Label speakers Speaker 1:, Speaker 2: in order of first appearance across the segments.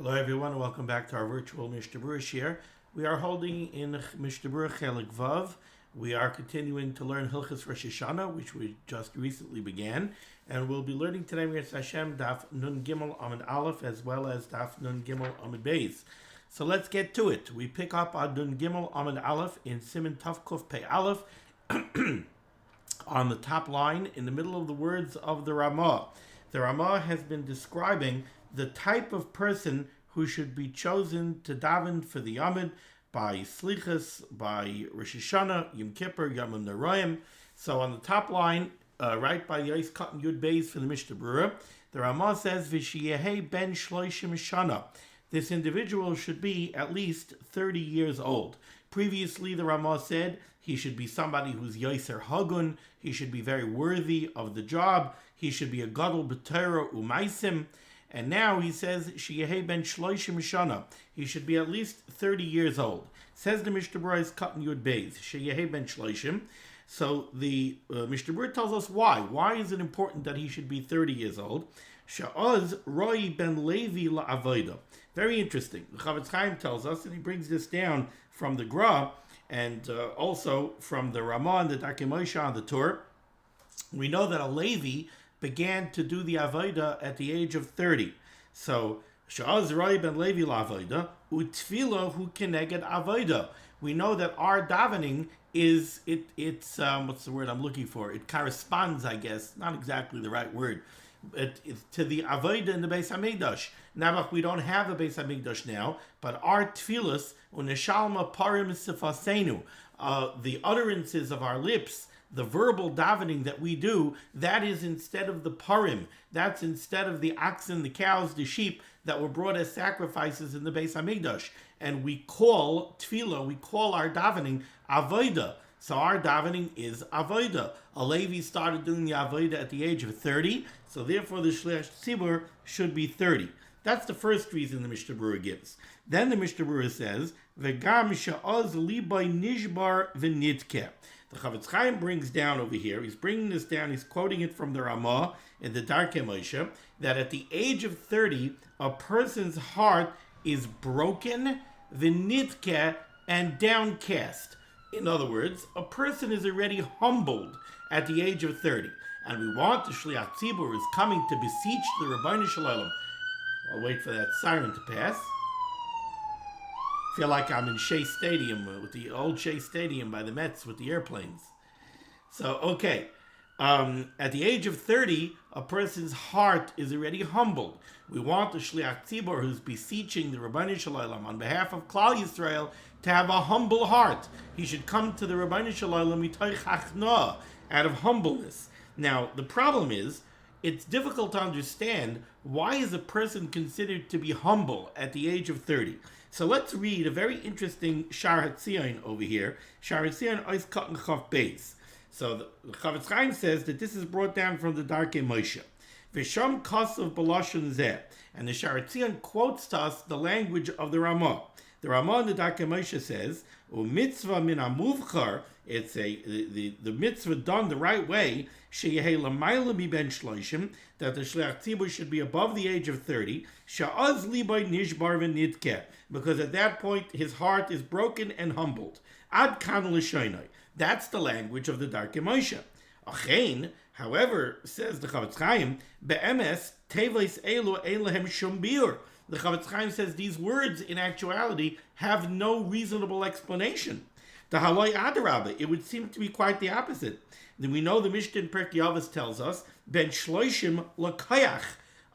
Speaker 1: Hello everyone, welcome back to our virtual Mishnah Berurah here. We are holding in Mishnah Berurah Chelik Vav. We are continuing to learn Hilchos Rosh Hashanah, which we just recently began, and we'll be learning today Mirz Hashem Daf Nun Gimel Amud Aleph as well as Daf Nun Gimel Amud Beis. So let's get to it. We pick up on Nun Gimel Amud Aleph in Siman Taf Kuf Pei Aleph on the top line in the middle of the words of the Ramah. The Ramah has been describing the type of person who should be chosen to daven for the Yamid by Slichas, by Rosh Hashanah, Yom Kippur, Yom Noraim. So on the top line, right by the Ice Cut and Yud Beis for the Mishnah Berurah, the Ramah says, V'shiyehei ben shloishim shana. This individual should be at least 30 years old. Previously, the Ramah said he should be somebody who's Yoser Hagun, he should be very worthy of the job, he should be a Gadol B'Torah Umaisim. And now he says, Shiyehei ben shloishim shana. He should be at least 30 years old. Says the Mishnah Berurah is cut in Yud Beis. Shiyehei ben shloishim. So the Mishnah Berurah tells us why. Why is it important that he should be 30 years old? Sha'oz roi ben Levi la'avoda. Very interesting. The Chavetz Chaim tells us, and he brings this down from the Gra, and also from the Ramah and the Darkei Moshe on the HaTorah. We know that a Levi began to do the Avodah at the age of 30. So, Sha'az Roi ben Levi la'avoda, utfilo hu keneged avoda. We know that our davening is, it's what's the word I'm looking for? It corresponds, I guess, not exactly the right word, to the Avodah in the Beis HaMikdash. Now, we don't have a Beis HaMikdash now, but our tefillas, u'neshalma parim sifasenu, the utterances of our lips, the verbal davening that we do, that is instead of the parim. That's instead of the oxen, the cows, the sheep that were brought as sacrifices in the Beis HaMikdash. And we call tefillah, we call our davening avodah. So our davening is avodah. A Levi started doing the avodah at the age of 30, so therefore the Shliach Tzibbur should be 30. That's the first reason the Mishnah Berurah gives. Then the Mishnah Berurah says, V'gam sha'oz libay nishbar v'nidkeh. The Chavetz Chaim brings down over here, he's bringing this down, he's quoting it from the Ramah in the Darkei Moshe, that at the age of 30, a person's heart is broken, v'nidkeh, and downcast. In other words, a person is already humbled at the age of 30. And we want the Shliach Tzibbur who is coming to beseech the Rabbeinu Shalom. I'll wait for that siren to pass. Feel like I'm in Shea Stadium, with the old Shea Stadium by the Mets with the airplanes. So, okay. At the age of 30, a person's heart is already humbled. We want the Shliach Tzibbur who's beseeching the Rabbeinu Shalom on behalf of Klal Yisrael to have a humble heart. He should come to the Rabbeinu Shalom mitoich hachna, out of humbleness. Now, the problem is, it's difficult to understand why is a person considered to be humble at the age of 30. So let's read a very interesting Shar HaTzion over here. Shar HaTzion Ois Katan Chav Beis. So the Chavetz Chaim says that this is brought down from the Darkei Moshe. V'sham kasav b'lashon zeh. And the Shar HaTzion quotes to us the language of the Ramah. The Ramah in the Darkei Moshe says, "U'mitzvah min amuvchar." It's the mitzvah done the right way. Sheyehei lamayla mi ben shloishim, that the Shliach Tzibbur should be above the age of 30. Sha'az libay nishbar v'nidkeh, because at that point his heart is broken and humbled. Ad kan l'shoinai. That's the language of the Darkei Moshe. Achein, however, says the Chavetz Chaim, be'emes teves elu eilahem shum biur. The Chavetz Chaim says these words, in actuality, have no reasonable explanation. The haloi adarabah, it would seem to be quite the opposite. Then we know the Mishnah in Perkei Avos tells us, ben shloishim l'kayach,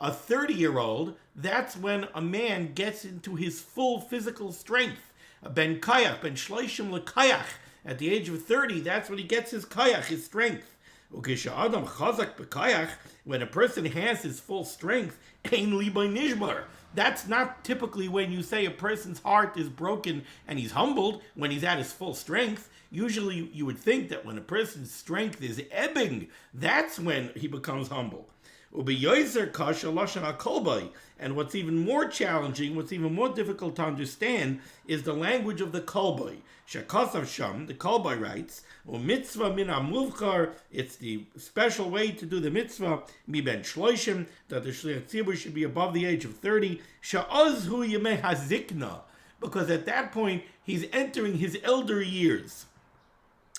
Speaker 1: a 30-year-old, that's when a man gets into his full physical strength. Ben kayach, ben shloishim l'kayach, at the age of 30, that's when he gets his kayach, his strength. Ukesha'adam chazak b'kayach, when a person has his full strength, ein libay nishbar. That's not typically when you say a person's heart is broken and he's humbled, when he's at his full strength. Usually you would think that when a person's strength is ebbing, that's when he becomes humble. Ubeyoizer kasha lashon hakolbai. And what's even more challenging, what's even more difficult to understand, is the language of the kolbai. Shekasav sham, the kolbai writes, mitzvah min amuvchar, it's the special way to do the mitzvah, mi ben shloishim, that the Shliach Tzibbur should be above the age of 30, sha'oz hu yemei hazikna, because at that point, he's entering his elder years.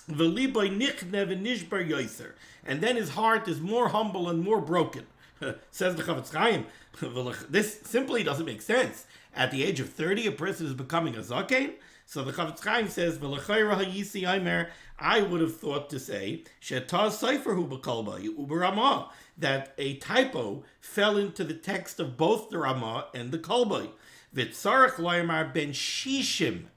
Speaker 1: And then his heart is more humble and more broken. Says the Chafetz Chaim, this simply doesn't make sense. At the age of 30, a person is becoming a zaken. So the Chafetz Chaim says, I would have thought to say, that a typo fell into the text of both the Ramah and the Kolbai. Ben Shishim.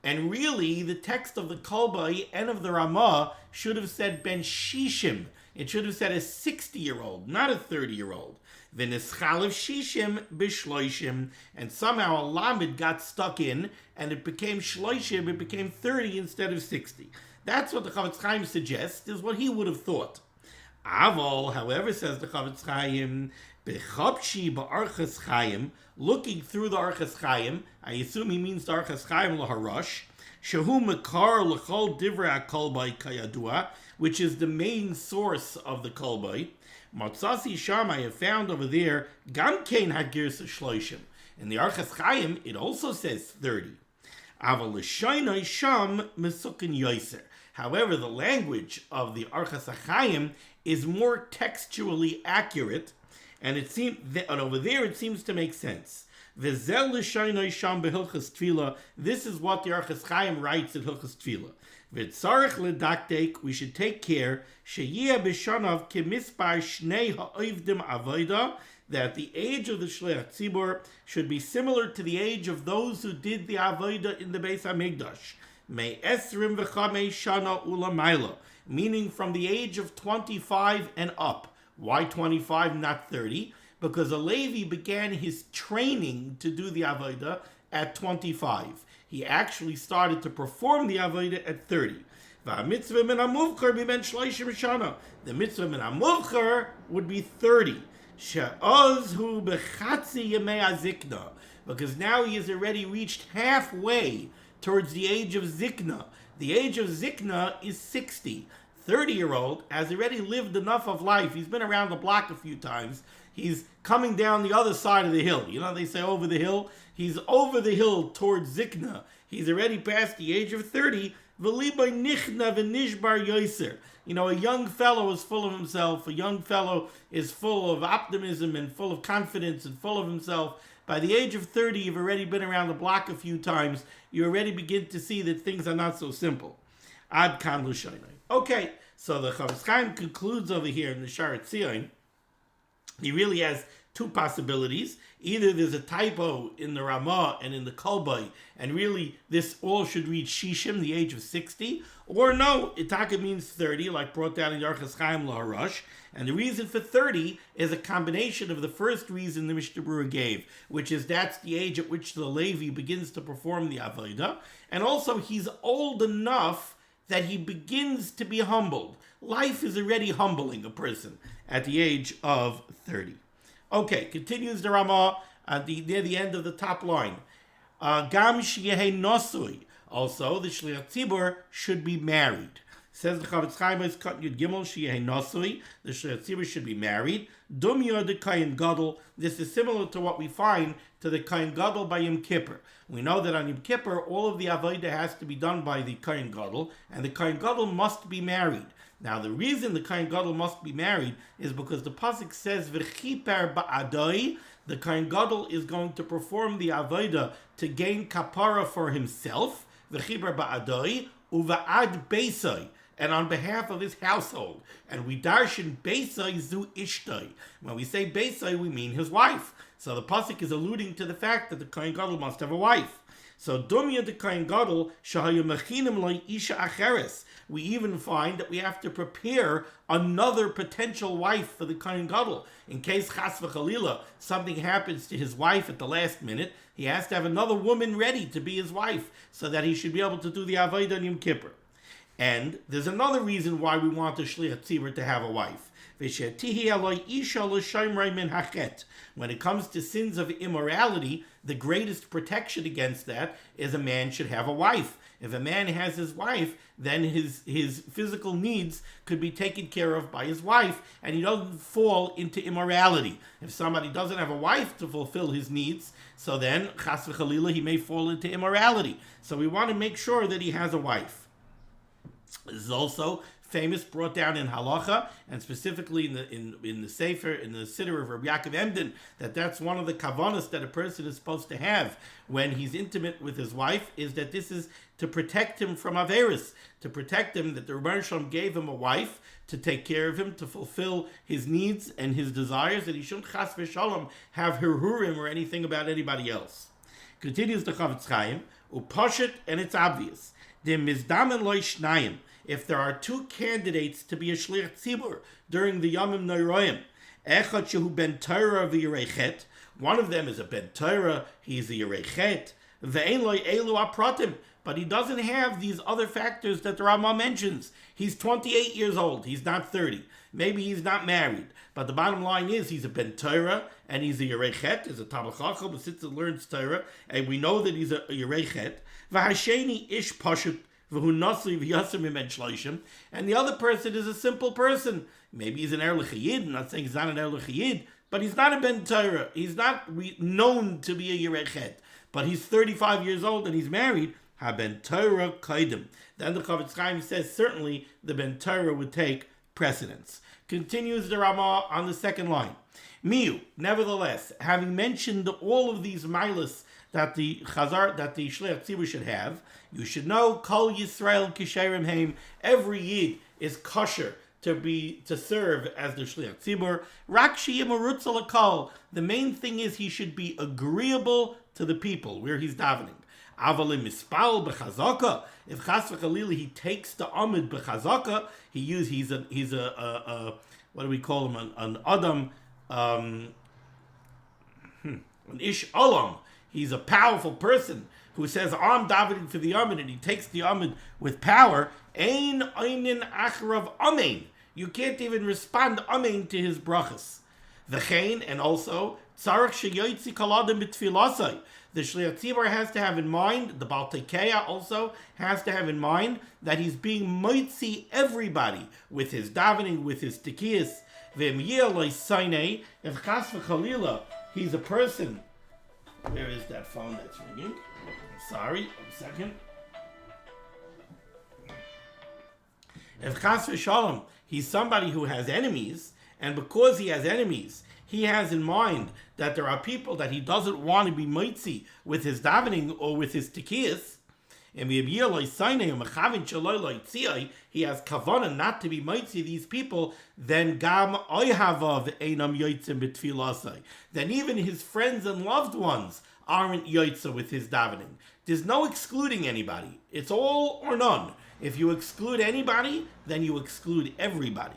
Speaker 1: And really, the text of the Kolbai and of the Ramah should have said Ben Shishim. It should have said a 60-year-old, not a 30-year-old. V'neschalev Shishim b'shloishim. And somehow a limud got stuck in, and it became shloishim, it became 30 instead of 60. That's what the Chafetz Chaim suggests, is what he would have thought. Aval, however, says the Chafetz Chaim, b'chapshi ba'archas Chaim, looking through the Archas Chaim, I assume he means the Archas Chaim laharosh, shehu mekar l'chol divrei kolbai kayadua, which is the main source of the kolbai. Matzasi sham, I have found over there, gam kein hagirsa shloishim. In the Archas Chaim, it also says 30. Aval l'shaynai sham mesukin yoiser. However, the language of the Archas Chaim is more textually accurate, and it seems that over there it seems to make sense. This is what the Archas Chaim writes in Hilchos Tefillah. We should take care that the age of the Shliach Tzibbur should be similar to the age of those who did the Avodah in the Beis HaMikdash. Meaning from the age of 25 and up. Why 25, not 30? Because a Levi began his training to do the Avodah at 25. He actually started to perform the Avodah at 30. The mitzvah min amuvchar would be 30. Because now he has already reached halfway towards the age of Zikna. The age of Zikna is 60. 30-year-old has already lived enough of life. He's been around the block a few times. He's coming down the other side of the hill. You know, they say over the hill. He's over the hill towards Zikna. He's already past the age of 30. You know, a young fellow is full of himself. A young fellow is full of optimism and full of confidence and full of himself. By the age of 30, you've already been around the block a few times. You already begin to see that things are not so simple. Ad kan l'shaynai. Okay, so the Chafetz Chaim concludes over here in the Shara Tzion. He really has two possibilities. Either there's a typo in the Ramah and in the Kolbai, and really this all should reach Shishim, the age of 60, or no, Itaka means 30, like brought down in Archas Chaim laharosh. And the reason for 30 is a combination of the first reason the Mishnah Berurah gave, which is that's the age at which the Levi begins to perform the Avodah, and also he's old enough that he begins to be humbled. Life is already humbling a person at the age of 30. Okay, continues the Ramah near the end of the top line. Gam sheyeh nosui. Also, the Shliach Tzibbur should be married. Says the Chafetz Chaim is cut Yud Gimel sheyeh nosui. The Shliach Tzibbur should be married. Dumya de Kohen Gadol. This is similar to what we find to the Kohen Gadol by Yom Kippur. We know that on Yom Kippur, all of the Avodah has to be done by the Kohen Gadol, and the Kohen Gadol must be married. Now, the reason the Kohen Gadol must be married is because the pasuk says, "V'chiper ba'adoi." The Kohen Gadol is going to perform the Avodah to gain kapara for himself, "V'chiper ba'adoi uva'ad beisai," and on behalf of his household. And we darshan beisai zu ishtoi. When we say beisai, we mean his wife. So the pasuk is alluding to the fact that the Kohen Gadol must have a wife. So dumya de Kohen Gadol shahayu mechinim lo isha acheres. We even find that we have to prepare another potential wife for the Kohen Gadol. In case chas v'chalila, something happens to his wife at the last minute, he has to have another woman ready to be his wife so that he should be able to do the Avodah on Yom Kippur. And there's another reason why we want the Shliach Tzibbur to have a wife. When it comes to sins of immorality, the greatest protection against that is a man should have a wife. If a man has his wife, then his physical needs could be taken care of by his wife, and he doesn't fall into immorality. If somebody doesn't have a wife to fulfill his needs, so then, chas v'chalila, he may fall into immorality. So we want to make sure that he has a wife. This is also famous, brought down in halacha, and specifically in the sefer, in the siddur of Rabbi Yaakov Emden, that's one of the kavanas that a person is supposed to have when he's intimate with his wife, is that this is to protect him from averis, to protect him, that the Rebbeinu Shalom gave him a wife to take care of him, to fulfill his needs and his desires, that he shouldn't chas v'shalom have hirhurim or anything about anybody else. Continues the Chavetz Chaim, upashet, and it's obvious. The mizdamen loy shnayim. If there are two candidates to be a Shliach Tzibbur during the Yomim Noiroyim, Echad Shehu Ben Torah v'Yerechet, one of them is a Ben Torah, he's a Yerechet, Ve'en Loi Elu Apratim, but he doesn't have these other factors that the Rama mentions. He's 28 years old, he's not 30. Maybe he's not married, but the bottom line is he's a Ben Torah, and he's a Yerechet, he's a Talmid Chacham who sits and learns Torah, and we know that he's a Yerechet. V'Hasheni Ish Pashut, and the other person is a simple person. Maybe he's an Erlich Yid. I'm not saying he's not an Erlich Yid, but he's not a Ben Torah. He's not known to be a Yerechet. But he's 35 years old and he's married. Ha Ben Torah Kaidim. Then the Chavetz Chaim says certainly the Ben Torah would take precedence. Continues the Ramah on the second line. Miu, nevertheless, having mentioned all of these milas that the Shliach Tzibbur should have, you should know Kol Yisrael Kisherim Heim. Every Yid is kosher to serve as the Shliach Tzibbur. Rak Sheyeh Merutza L'Kol. The main thing is he should be agreeable to the people where he's davening. Avalim Mispal B'Chazaka. If Chas v'Chalila he takes the Amud B'Chazaka, he's a what do we call him? An Adam, an Ish Olam. He's a powerful person who says, I'm davening for the Amid, and he takes the Amid with power. Ein einin achrav amen. You can't even respond amen to his brachas. V'chein, and also, tzarech sheyoytzi kaladim b'tfilasai. The Shliach Tzibbur has to have in mind, the Baal Tekeya also has to have in mind, that he's being moitzi everybody with his davening, with his tekiyas. V'em yeh lo sainei, if chas v'chalila, he's a person. Where is that phone that's ringing? Sorry, a second. If chas v'shalom, he's somebody who has enemies, and because he has enemies, he has in mind that there are people that he doesn't want to be mitzi with his davening or with his tekiyas, and he has kavanah not to be mitzi these people, then gam oyhavav einam yotzim b'tfilasai. Then even his friends and loved ones aren't yotza with his davening. There's no excluding anybody. It's all or none. If you exclude anybody, then you exclude everybody.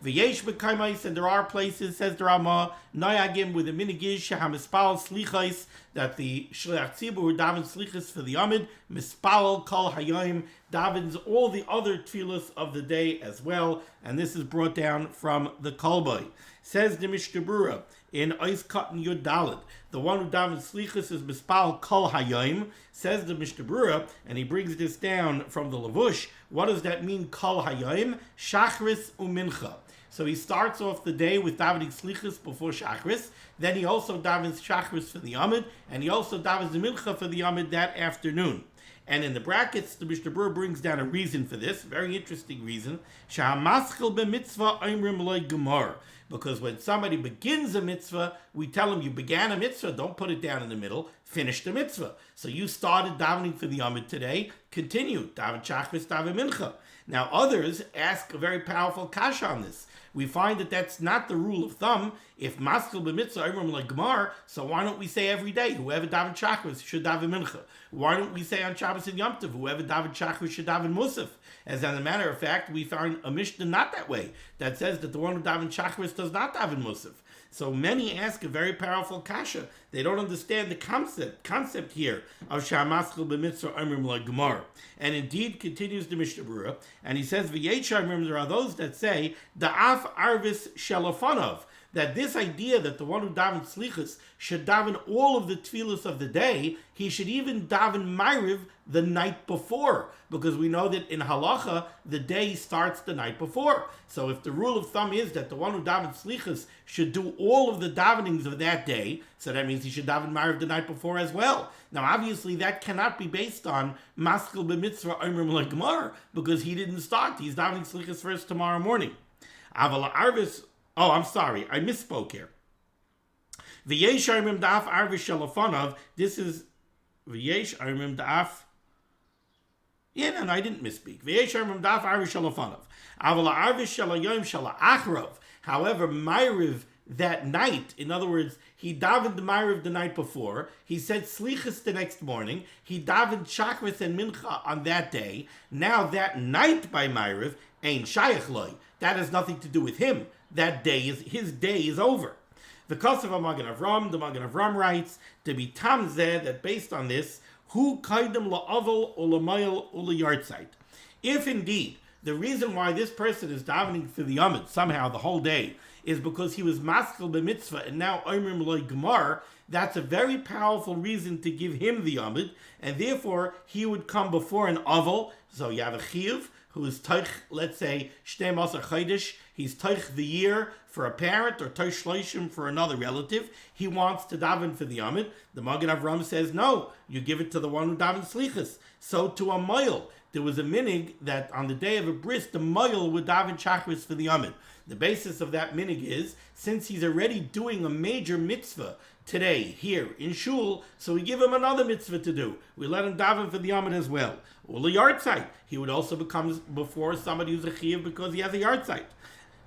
Speaker 1: V'yesh b'kaimais, and there are places, says the Ramah, noyagim with the minigish shehamispal slichais, that the Shliach Tzibbur who davens slichas for the Amid, mispal kol hayom, davens all the other tefillas of the day as well, and this is brought down from the Kolboy. Says the Berurah in Ois Katan Yud Daled, the one who davens slichas is mispal kol hayom. Says the Berurah, and he brings this down from the Lavush. What does that mean, kol hayom? Shachris umincha. So he starts off the day with davening slichus before Shachris. Then he also davens Shachris for the Amid, and he also davens the Mincha for the Amid that afternoon. And in the brackets, the Mishnah brings down a reason for this, very interesting reason. Shahamaschil b'mitzvah oimrim loy gemar. Because when somebody begins a mitzvah, we tell him, you began a mitzvah, don't put it down in the middle, finish the mitzvah. So you started davening for the Amid today, continue, daven Shachris, daven Mincha. Now others ask a very powerful kasha on this. We find that that's not the rule of thumb. If maskil b'mitzvah imram like gemar, so why don't we say every day, whoever daven Shachris should daven Mincha? Why don't we say on Shabbos and Yom Tov, whoever daven Shachris should daven Musaf? As a matter of fact, we find a Mishnah not that way, that says that the one who daven Shachris does not daven Musaf. So many ask a very powerful kasha. They don't understand the concept here of shamaschil b'mitzvah omrim l'gemar. And indeed, continues the Mishnah Berurah, and he says, v'yechar, there are those that say, da'af arvis shelafonov, that this idea that the one who davens slichus should daven all of the tefillos of the day, he should even daven ma'ariv the night before, because we know that in halacha, the day starts the night before. So if the rule of thumb is that the one who davens slichus should do all of the davenings of that day, so that means he should daven ma'ariv the night before as well. Now obviously that cannot be based on maskil b'mitzvah omrim l'gemar, because he didn't start. He's davening slichus first tomorrow morning. Aval arvis. Oh, I'm sorry, I misspoke here. V'yesh armim da'af arvis shalafonov. This is v'yesh armim da'af. Yeah, no, I didn't misspeak. V'yesh armim da'af arvis shalafonov. Aval arvis shalayom shalachrov. However, ma'ariv that night, in other words, he davened the ma'ariv the night before. He said slichus the next morning. He davened shachris and mincha on that day. Now that night by ma'ariv ain't shayach loy. That has nothing to do with him. That day is his day is over. The Kosev Magen Avram, the Magen Avram writes to be tamzeh that based on this, hu kaidem la'avel ulamayel ulayartzeit. If indeed the reason why this person is davening for the Yomid somehow the whole day is because he was maskil b'mitzvah and now omrim loy gemar, that's a very powerful reason to give him the Yomid, and therefore he would come before an avel. So you have a chiyuv who is toich, let's say, shtei masar chodesh, he's toich the year for a parent, or toich shloishim for another relative. He wants to daven for the Yomid. The Magen Avram says, no, you give it to the one who davens slichus. So to a moil, there was a minig that on the day of a bris, the moil would daven chakris for the Yomid. The basis of that minig is, since he's already doing a major mitzvah today, here in shul, so we give him another mitzvah to do. We let him daven for the Yomid as well. Or the yard site. He would also become before somebody who's a chiyuv because he has a yard site.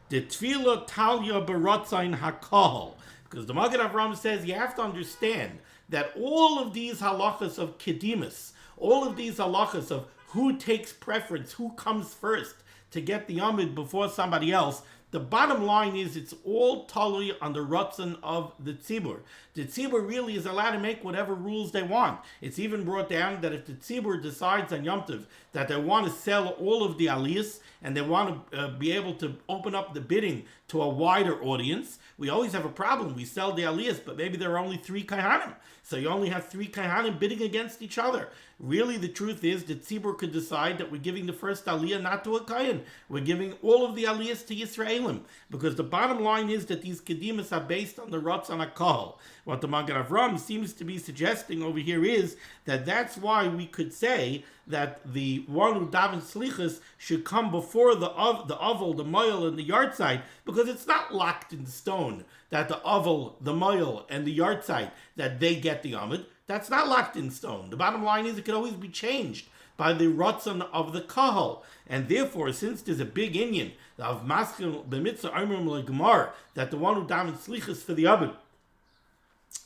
Speaker 1: The tefillah talya berotzain hakahol. Because the Magen Avram says you have to understand that all of these halachas of kedimus, all of these halachas of who takes preference, who comes first to get the Yomid before somebody else, the bottom line is it's all totally on the rotzen of the Tzibbur. The Tzibbur really is allowed to make whatever rules they want. It's even brought down that if the Tzibbur decides on Yom Tov that they want to sell all of the aliyahs and they want to be able to open up the bidding to a wider audience, we always have a problem. We sell the aliyahs, but maybe there are only 3 kaihanim. So you only have 3 kaihanim bidding against each other. Really, the truth is that Tzibur could decide that we're giving the first aliyah not to a kayan. We're giving all of the aliyahs to Yisraelim. Because the bottom line is that these kedimas are based on the Rotz on a Kahal. What the Magen Avram seems to be suggesting over here is that that's why we could say that the one who davens slichas should come before the oval, the moil, and the yard site, because it's not locked in stone that the oval, the moil, and the yard site, that they get the Yomid. That's not locked in stone. The bottom line is it can always be changed by the rotzon of the kahal. And therefore, since there's a big inyan of maskil b'mitzvah omrim l'gemar, that the one who davens slichas for the Yomid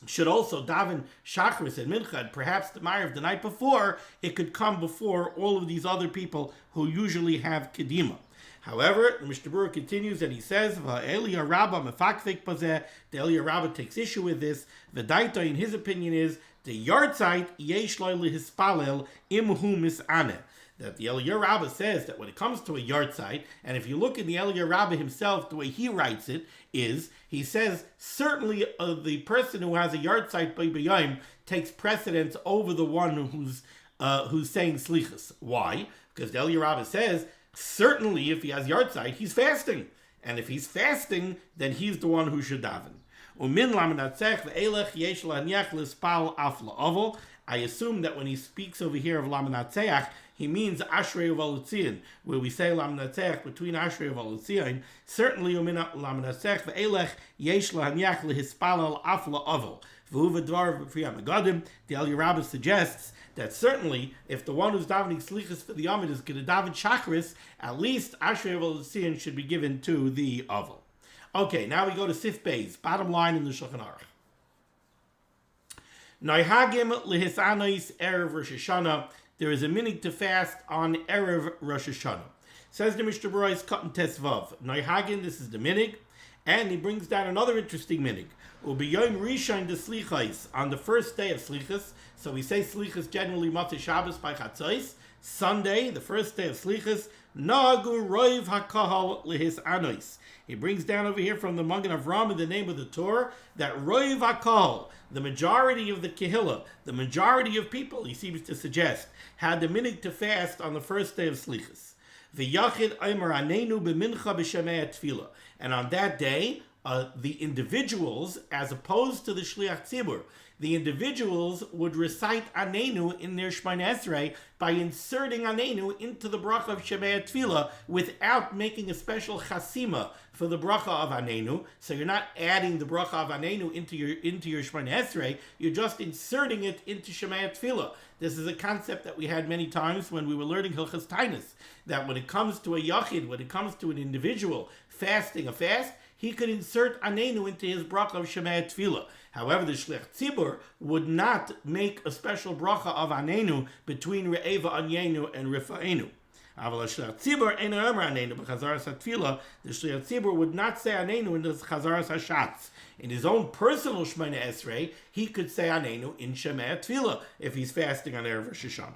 Speaker 1: should also daven shachris and mincha, and perhaps the ma'ariv the night before, it could come before all of these other people who usually have kedima. However, the Mishnah Berurah continues and he says, "Va'Eliyah Rabbah mefakfik bazeh." The Eliyah Rabbah takes issue with this. V'daita, in his opinion, is the yard site yesh lo lehispalel imhu mis'aneh. That the Eliyah Rabbah says that when it comes to a yard site, and if you look in the Eliyah Rabbah himself, the way he writes it is, he says certainly the person who has a yard site by B'yayim takes precedence over the one who's saying slichas. Why? Because the Eliyah Rabbah says certainly if he has yard site, he's fasting, and if he's fasting, then he's the one who should daven. I assume that when he speaks over here of Lamanatzeach, he means Ashrei Uvalutzion, where we say Lamanatzeach between Ashrei Uvalutzion. Certainly, Lamanatzeach ve'elech yesh lahanyach lehispalel af la'avel. V'hu v'dvar v'priyam agadim. The Eliyah Rabbah suggests that certainly, if the one who's davening slichas for the Yomid is going to daven chakris, at least Ashrei Uvalutzion should be given to the avel. Okay, now we go to Sif Beis, bottom line in the Shulchan Aruch. Noihagim lehisanois Erev Rosh Hashanah. There is a minig to fast on Erev Rosh Hashanah. Says the Mishnah Berurah Katan Tesvav. Noihagim, this is the minig. And he brings down another interesting minig. Ubiyom Rishon de Slichos, on the first day of Slichos. So we say Slichos generally Motzei Shabbos by Chatzos. Sunday, the first day of Slichos, Nagu Roiv HaKahal Lehis Anois. He brings down over here from the Magen Avram in the name of the Torah that Roiv HaKahal, the majority of the Kehillah, the majority of people, he seems to suggest, had the minig to fast on the first day of Slichos. V'yachid Eimer Anenu b'mincha b'shemei tefillah. And on that day, the individuals, as opposed to the Shliach Tzibbur, the individuals would recite Anenu in their Shemona Esrei by inserting Anenu into the bracha of Shemei Tefillah without making a special chasima for the bracha of Anenu. So you're not adding the bracha of Anenu into your Shemona Esrei, you're just inserting it into Shemei Tefillah. This is a concept that we had many times when we were learning Hilchos Tainis, that when it comes to a yachid, when it comes to an individual fasting a fast, he could insert Anenu into his bracha of Shemei Tefillah. However, the Shliach Tzibbur would not make a special bracha of Anenu between Re'eva Anyenu and Rifa'enu. Aval Shliach Tzibbur ein omer Anenu b'chazaras hatefillah. The Shliach Tzibbur would not say Anenu in the chazaras hashatz. In his own personal Shemona Esrei, he could say Anenu in Shemei Tefillah if he's fasting on Erev Rosh Hashanah.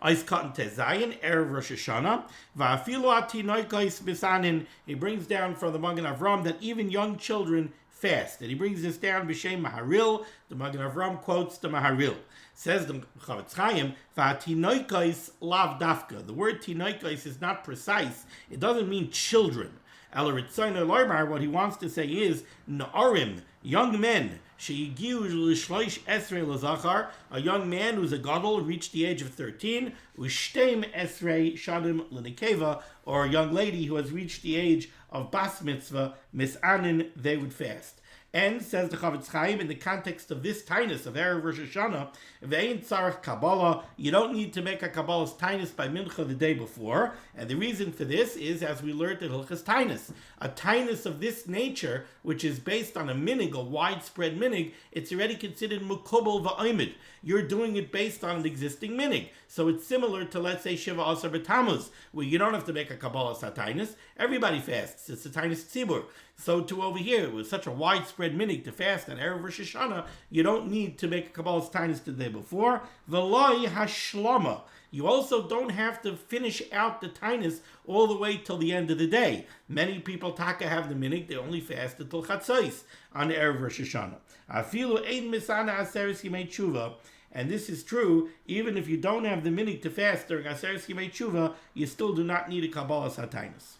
Speaker 1: Eis Katan Tezayin, Erev Rosh Hashanah, Va'afilu atinoikos bisanin. He brings down from the Magen Avram that even young children fast. And he brings this down b'shem Maharil. The Magen Avram quotes the Maharil. Says the Chavetz Chaim, Va'atinoikos lav dafka. The word tinoikos is not precise. It doesn't mean children. What he wants to say is Na'arim, young men, she'igiu l'shloish esrei l'zachar, a young man who's a gadol reached the age of 13, u'shteim esrei shadim l'nekeva, or a young lady who has reached the age of bas mitzvah, misanin, they would fast. And, says the Chavetz Chaim, in the context of this tainus of Erev Rosh Hashanah, ve'ein tzarech Kabbalah, you don't need to make a Kabbalah's tainus by Mincha the day before. And the reason for this is, as we learned in Hilchos Tainus, a tainus of this nature, which is based on a minig, a widespread minig, it's already considered mukobel va'oimid. You're doing it based on an existing minig. So it's similar to, let's say, Shiva Asar B'Tammuz, where you don't have to make a Kabbalah Satainis. Everybody fasts. It's a Tainus Tzibur. So to over here, with such a widespread minig to fast on Erev Rosh Hashanah, you don't need to make a Kabbalah Satainis the day before. V'loi hashlama. You also don't have to finish out the tainus all the way till the end of the day. Many people taka have the minig, they only fast until chatzos on Erev Rosh Hashanah. Afilu ein misana aseres yimei tshuva. And this is true, even if you don't have the minig to fast during Aseres Yimei Tshuva, you still do not need a Kabbalah Satainis.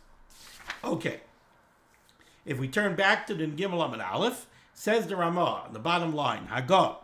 Speaker 1: Okay. If we turn back to the Gimel Amud Aleph, says the Ramah on the bottom line, Hagah,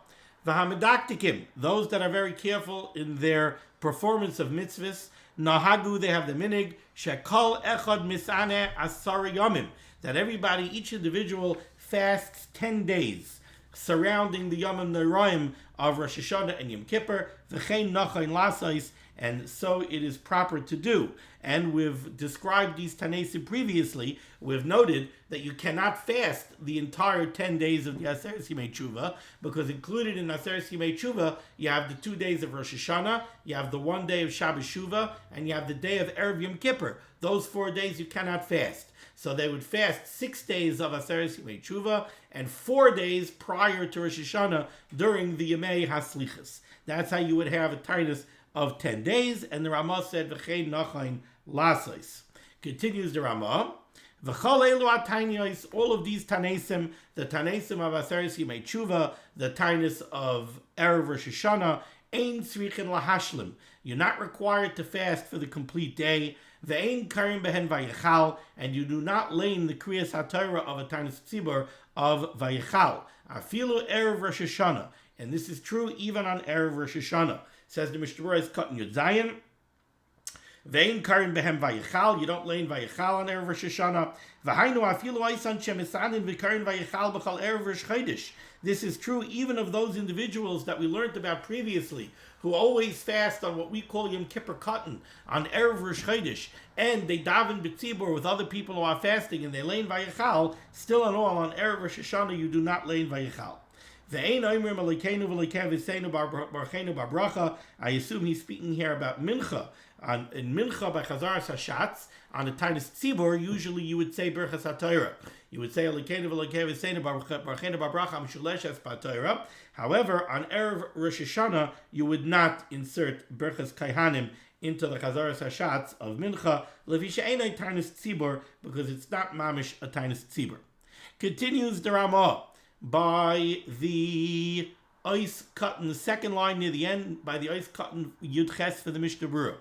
Speaker 1: V'hamedaktikim, those that are very careful in their performance of mitzvahs, Nahagu, they have the minig, Shekol Echad Misane Asar Yomim, that everybody, each individual, fasts 10 days, surrounding the Yomim Noraim of Rosh Hashanah and Yom Kippur, v'chein nachain lasais, and so it is proper to do. And we've described these Tanesim previously. We've noted that you cannot fast the entire 10 days of the Aseres Yimei Tshuva, because included in Aseres Yimei Tshuva, you have the 2 days of Rosh Hashanah, you have the 1 day of Shabbos Shuvah, and you have the day of Erev Yom Kippur. Those 4 days you cannot fast. So they would fast 6 days of Aseres Yimei Tshuva and 4 days prior to Rosh Hashanah during the Yemei HaSlichas. That's how you would have a tainus of 10 days. And the Ramah said, V'chein nachain lasais. Continues the Ramah, V'chol elu atainiyos, all of these tanesim, the tanesim of Aseres Yimei Tshuva, the tainus of Erev Rosh Hashanah, ein tzrichin lahashlim. You're not required to fast for the complete day. Ve'ein karim behen vayechal, and you do not lay in the kriyas HaTorah of a Tainus Tzibur of vayechal. Afilu Erev Rosh Hashanah, and this is true even on Erev Rosh Hashanah. Says the Mishnah is Katan Yud Zayin. Ve'ein karim behen vayechal, you don't lay in vayechal on Erev Rosh Hashanah. V'hainu afilu aisan shemisanin v'karim vayechal b'chal Erev Rosh Chodesh. This is true even of those individuals that we learned about previously, who always fast on what we call Yom Kippur Katan, on Erev Rosh Chodesh, and they daven b'tzibur with other people who are fasting, and they lay in vayechal. Still and all, on Erev Rosh Hashanah, you do not lay in vayechal. I assume he's speaking here about mincha. In mincha by Chazaras Hashatz, on the Tainus Tzibur, usually you would say Birchas HaTorah. You would say However, on Erev Rosh Hashanah, you would not insert Birchas Kaihanim into the Chazaras Hashatz of mincha, Levisha Einai Tainus Tzibur, because it's not mamish a Tainus Tzibur. Continues the Ramah by the ice cut in the second line near the end, by the ice cut in Yud Ches for the Mishnah Berurah.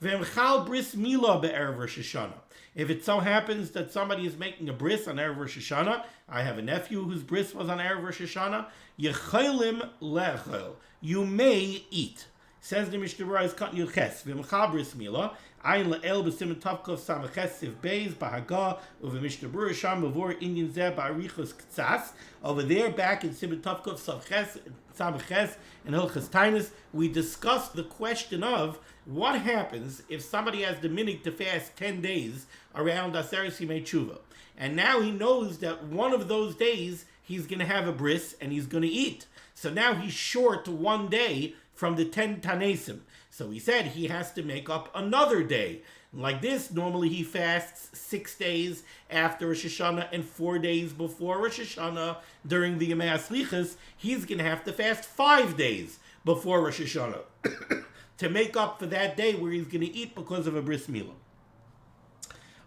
Speaker 1: V'emchal bris mila be'erev Rosh Hashanah. If it so happens that somebody is making a bris on Erev Rosh Hashanah, I have a nephew whose bris was on Erev Rosh Hashanah, yechelim lechel, you may eat. Says the Mishnah Berurah is cut in Yud Ches. V'emchal bris mila, ayin le'el b'simen tavkov samaches siv beis b'haga uve Mishnah Berurah sham b'vor inyan zeh ba'arichos ktsas. Over there, back in Siman Tavkov Samaches and Hilchos Tainis, we discussed the question of what happens if somebody has the minig to fast 10 days around Aseres Yimei Tshuva. And now he knows that one of those days he's going to have a bris and he's going to eat. So now he's short 1 day from the 10 Tanesim. So he said he has to make up another day. Like this, normally he fasts 6 days after Rosh Hashanah and 4 days before Rosh Hashanah during the Yemei HaSlichos. He's going to have to fast 5 days before Rosh Hashanah to make up for that day where he's going to eat because of a bris milah.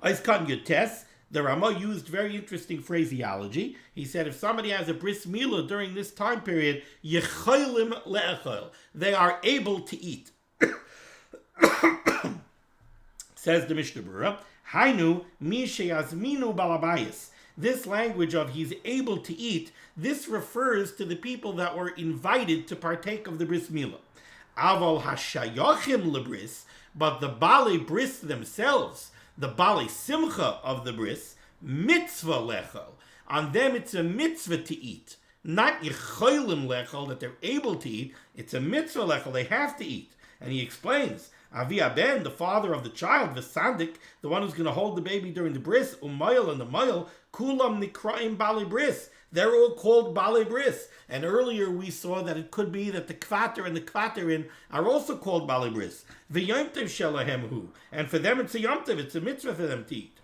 Speaker 1: Eiskan Yotes, the Ramah used very interesting phraseology. He said if somebody has a bris milah during this time period, yecholim le'echol, they are able to eat. Says the Mishnah Berurah, Hainu mi sheyazminu balabayis. This language of he's able to eat, this refers to the people that were invited to partake of the bris milah. Aval hashayachim lebris, but the bali bris themselves, the bali simcha of the bris, mitzvah lechol. On them it's a mitzvah to eat. Not yecholim lechol, that they're able to eat. It's a mitzvah lechol, they have to eat. And he explains, Avi Ben, the father of the child, V'sandik, the one who's going to hold the baby during the bris, Umayel and the Mayel, Kulam Nikraim Bali Bris. They're all called Bali Bris. And earlier we saw that it could be that the Kvater and the Kvaterin are also called Bali Bris. V'yomtev Shelahem Hu. And for them it's a yomtev, it's a mitzvah for them to eat.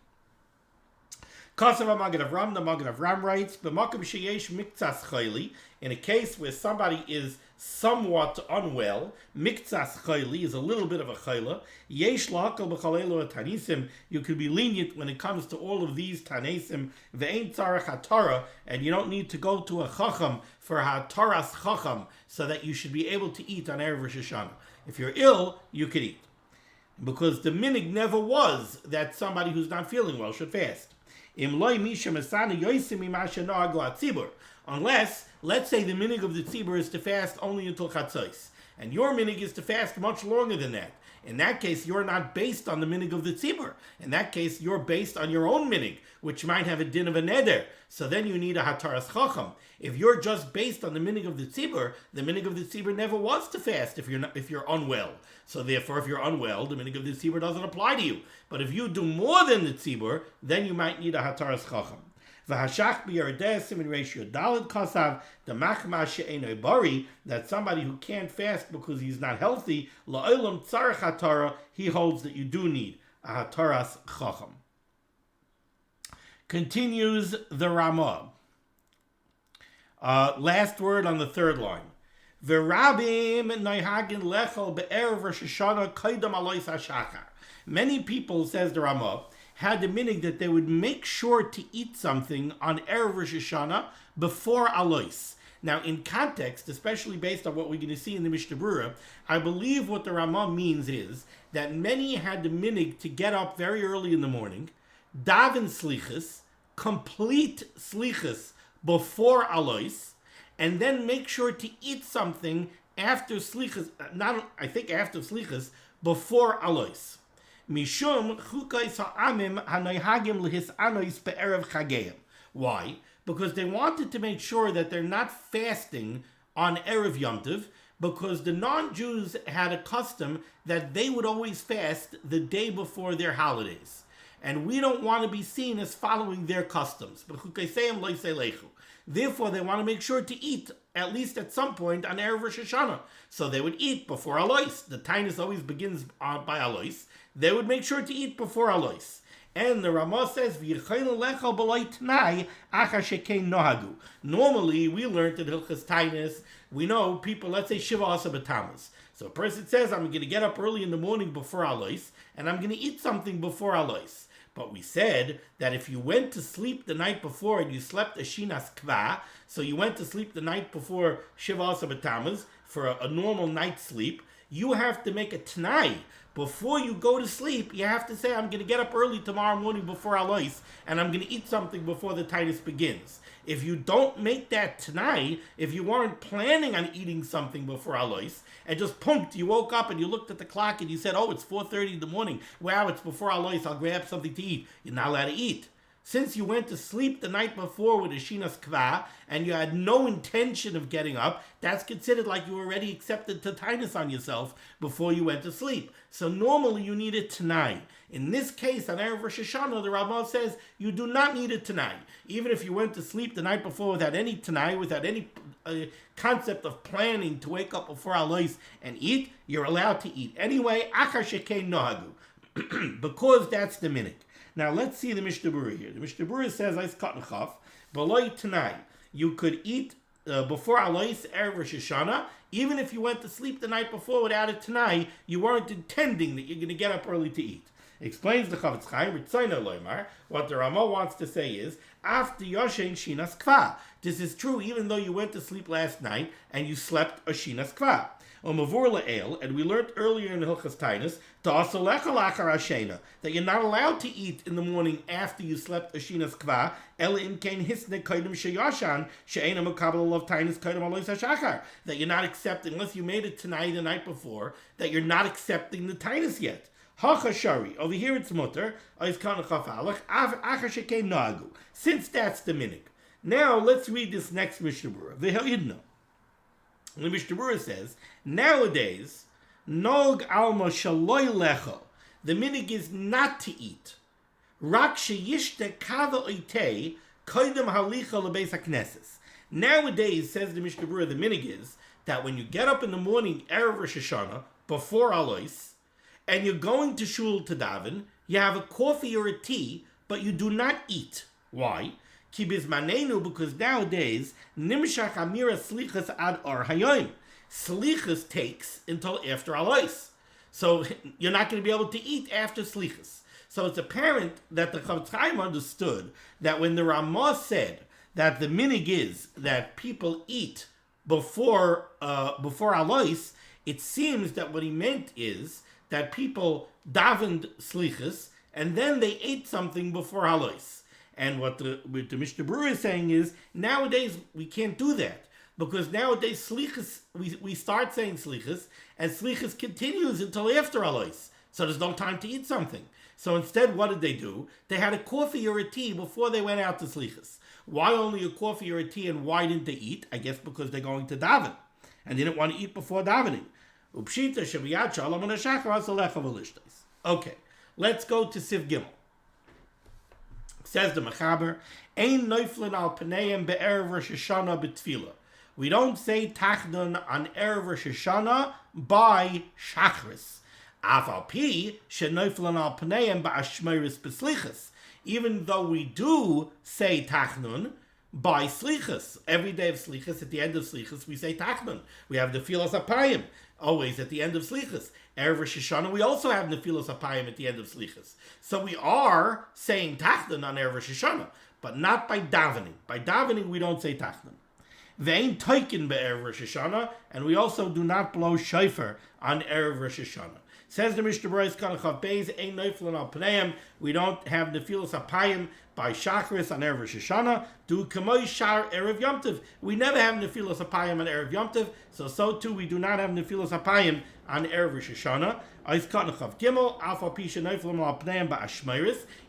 Speaker 1: Kasav HaMagid Avram, the Magid Avram writes, B'makom sheyesh miktzas chayli, in a case where somebody is somewhat unwell, miktzas chayli is a little bit of a chayla, yesh la'akal b'chalelo tanisim, you could be lenient when it comes to all of these tanesim, ve'ein tzarech HaTorah, and you don't need to go to a chacham for HaTorah's chacham, so that you should be able to eat on Erev Rosh Hashanah. If you're ill, you could eat. Because the minig never was that somebody who's not feeling well should fast. Unless, let's say the minig of the tzibur is to fast only until chatzos, and your minig is to fast much longer than that. In that case, you're not based on the minig of the tzibur. In that case, you're based on your own minig, which might have a din of a neder. So then you need a hataras chacham. If you're just based on the minig of the tzibur never was to fast if you're unwell. So therefore, if you're unwell, the minig of the tzibur doesn't apply to you. But if you do more than the tzibur, then you might need a hataras chacham. V'hashach b'yardeh simin ratio daled kasav the machma she'enoi bari, that somebody who can't fast because he's not healthy, la'olam tzarech HaTorah, he holds that you do need a hataras chacham. Continues the Ramah. Last word on the third line. V'rabim noihagin lechol be'erev Rosh Hashanah kaidam alois hashachar. Many people, says the Ramah, had the minig that they would make sure to eat something on Erev Rosh Hashanah before alois. Now, in context, especially based on what we're going to see in the Mishnah Berurah, I believe what the Ramah means is that many had the minig to get up very early in the morning, daven slichus, complete slichus before alois, and then make sure to eat something after slichus, after slichus, before alois. Mishum chukais ha'amim hanoihagim lehisanois be'erev chageim. Why? Because they wanted to make sure that they're not fasting on Erev Yom Tov, because the non-Jews had a custom that they would always fast the day before their holidays. and we don't want to be seen as following their customs. Therefore, they want to make sure to eat at least at some point on Erev Rosh Hashanah. So they would eat before Alois. The tainus always begins by Alois. They would make sure to eat before Alois. And the Ramah says, normally, we learned in Hilchos Tainus, we know people, let's say Shiva Asa B'Tammuz. So a person says, I'm going to get up early in the morning before Alois, and I'm going to eat something before Alois. But we said that if you went to sleep the night before and you slept a Shinas Kva, so you went to sleep the night before Shiva Asa B'Tammuz for a normal night's sleep, you have to make a Tanai. Before you go to sleep, you have to say, I'm going to get up early tomorrow morning before Alois, and I'm going to eat something before the tainus begins. If you don't make that tonight, if you weren't planning on eating something before Alois, and just pumped, you woke up and you looked at the clock and you said, oh, it's 4:30 in the morning. Wow, it's before Alois, I'll grab something to eat. You're not allowed to eat. Since you went to sleep the night before with a Shinas Kva, and you had no intention of getting up, that's considered like you already accepted tainus on yourself before you went to sleep. So normally you need it tonight. In this case, on Erev Rosh Hashanah, the Rambam says you do not need it tonight. Even if you went to sleep the night before without any tonight, without any concept of planning to wake up before Alois and eat, you're allowed to eat. Anyway, achar shekein nohagu, because that's the minute. Now let's see the Mishnah Berurah here. The Mishnah Berurah says, "Ais katan chaf, b'loy tonight." You could eat before Alois Erev Rosh Hashanah, even if you went to sleep the night before without it tonight. You weren't intending that you're going to get up early to eat. Explains the Chavetz Chaim, Ritzaina Loimar. What the Ramah wants to say is, after Yoshein Shinas Kva. This is true even though you went to sleep last night and you slept a Shinas Kva. And we learned earlier in Hilchos Tainus that you're not allowed to eat in the morning after you slept a Shinas Kva, that you're not accepting, unless you made it tonight the night before, that you're not accepting the Tainus yet. Over here it's mutter, since that's the minig. Now let's read this next Mishnah Berurah. The Mishnah Berurah says, nowadays, nog alma shaloy lecho, the minig is not to eat. Rak sheyishte kava oitei, koidem halicha lebeis hakneses. Nowadays, says the Mishnah Berurah, the minig is that when you get up in the morning, Erev Rosh Hashanah, before Alois, and you're going to shul to daven, you have a coffee or a tea, but you do not eat. Why? Ki bizmanenu, because nowadays, nimshach amira slichas ad or hayoim. Slichas takes until after Alois. So you're not going to be able to eat after slichas. So it's apparent that the Chavetz Chaim understood that when the Ramah said that the minig is that people eat before Alois, it seems that what he meant is that people davened slichas and then they ate something before Alois. And what the Mishnah Berurah is saying is, nowadays we can't do that. Because nowadays slichas, we start saying slichas, and slichas continues until after Alois. So there's no time to eat something. So instead, what did they do? They had a coffee or a tea before they went out to slichas. Why only a coffee or a tea, and why didn't they eat? I guess because they're going to daven. And they didn't want to eat before davening. Okay, let's go to Siv Gimel. Says the Mechaber, Ein noiflin al paneim be'erev Rosh Hashanah b'tfila. We don't say tachdon on Erev Rosh Hashanah by shachris. Af al pi shenoiflin al paneim ba'ashmeris b'slichas. Even though we do say tachdon by slichas. Every day of slichas, at the end of slichas, we say tachdon. We have the filas apayim, always at the end of slichas. Erev Rosh Hashanah, we also have nefilas apayim at the end of slichas. So we are saying tachdon on Erev Rosh Hashanah, but not by davening. By davening, we don't say tachdon. Ve'ein toikin be'erev Rosh Hashanah, and we also do not blow shofar on Erev Rosh Hashanah. Says the Mishnah Berurah, we don't have nefilas apayim by shachris on Erev Rosh Hashanah. Do kamoy shar Erev Yom Tov. We never have nefilas apayim on Erev Yom Tov, so too we do not have nefilas apayim on Erev Rosh Hashanah.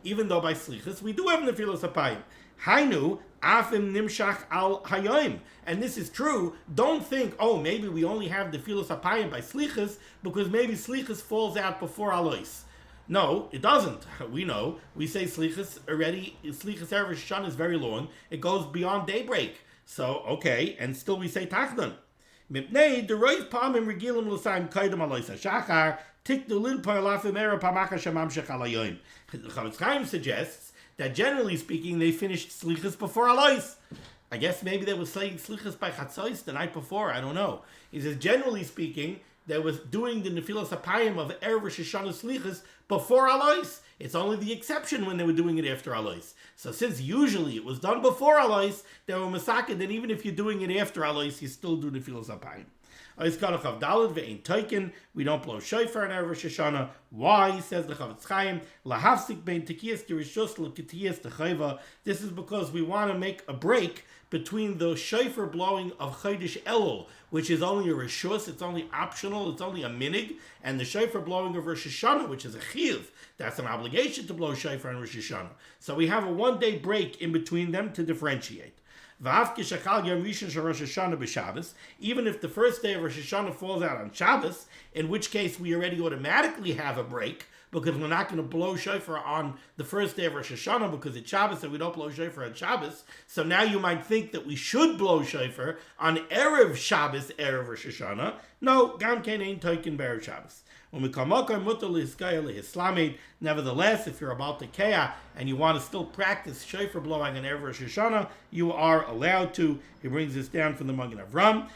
Speaker 1: Even though by slichas we do have nefilas apayim. Hainu afim nimshach al hayoim. And this is true. Don't think, oh, maybe we only have the filas apayim by slichas because maybe slichas falls out before Alois. No, it doesn't. We know. We say Slichas already. Slichas Erev Rosh Hashanah is very long. It goes beyond daybreak. So, okay, and still we say Tachdon. Mipnei, the Roiv Palmim Regilim L'Saim Kaidam Alois HaShachar, Tik the Lil Parlafim Era Pamacha Shamam Shechalayoim. Chavetz Chaim suggests that generally speaking, they finished Slichas before Alois. I guess maybe they were saying Slichas by Chatzos the night before. I don't know. He says, generally speaking, they was doing the Nefilas Apayim of Erev Rosh Hashanah Slichas before Alois. It's only the exception when they were doing it after Alois. So since usually it was done before Alois, they were Masakah that even if you're doing it after Alois, you still do Nefilas Apayim. We don't blow shofar in Erev Rosh Hashanah. Why? Says the Chavetz Chaim. Lahafsik bein tekiyas dirishus leketiyas techayva. This is because we want to make a break between the shofar blowing of Chodesh Elul, which is only a rishus, it's only optional, it's only a minig, and the shofar blowing of Rosh Hashanah, which is a chiyuv. That's an obligation to blow shofar on Rosh Hashanah. So we have a one-day break in between them to differentiate. Even if the first day of Rosh Hashanah falls out on Shabbos, in which case we already automatically have a break, because we're not going to blow shofar on the first day of Rosh Hashanah because it's Shabbos and we don't blow shofar on Shabbos. So now you might think that we should blow shofar on Erev Shabbos, Erev Rosh Hashanah. No, Gam Kein Ein Toikin Be'erev Shabbos. Nevertheless, if you're about to Kea and you want to still practice shofar blowing on Erev Rosh Hashanah, you are allowed to. He brings this down from the Magen Avram.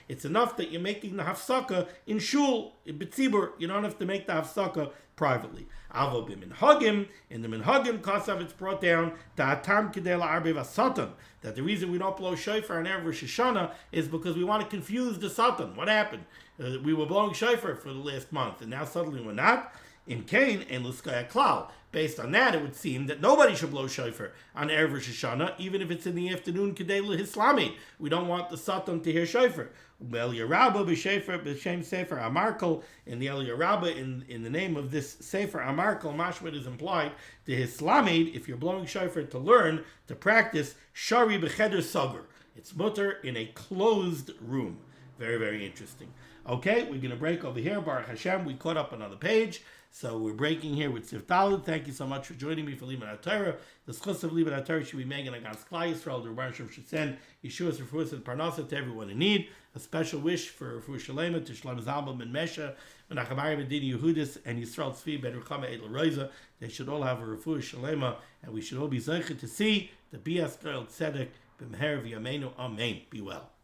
Speaker 1: It's enough that you're making the hafsaka in shul, in B'tzibur. You don't have to make the hafsaka privately. Avo b'minhagim, in the minhagim, Kasav, it's brought down that the reason we don't blow shofar on Erev Rosh Hashanah is because we want to confuse the satan. What happened? We were blowing shofar for the last month, and now suddenly we're not. In Cain and Luskaya Klal. Based on that, it would seem that nobody should blow shofar on Erev Rosh Hashanah, even if it's in the afternoon, Kedei L'Hislami. We don't want the satan to hear shofar. Well, Yerabba b'Shefer b'Shem Sefer Amarkel, in the El Yerabba, in the name of this Sefer Amarkel, Mashmad is implied to Hislamid, if you're blowing shofar to learn, to practice, Shari b'Cheder Sagar. It's mutter in a closed room. Very, very interesting. Okay, we're going to break over here. Baruch Hashem, we caught up another page. So we're breaking here with Sif Talud. Thank you so much for joining me for limud HaTorah. The schus of limud HaTorah should be made against Klal Yisrael. The Rebbe should send Yeshua's refuahs and parnasa to everyone in need. A special wish for refuah shalema to Shlomo Zalman ben Mesha, Menachem Medini Yehudis, and Yisrael Tzvi ben Ruchama Edel Roiza. They should all have a refuah shalema, and we should all be zeicher to see the Bias Goel Tzedek b'meher v'yameinu. Amen. Be well.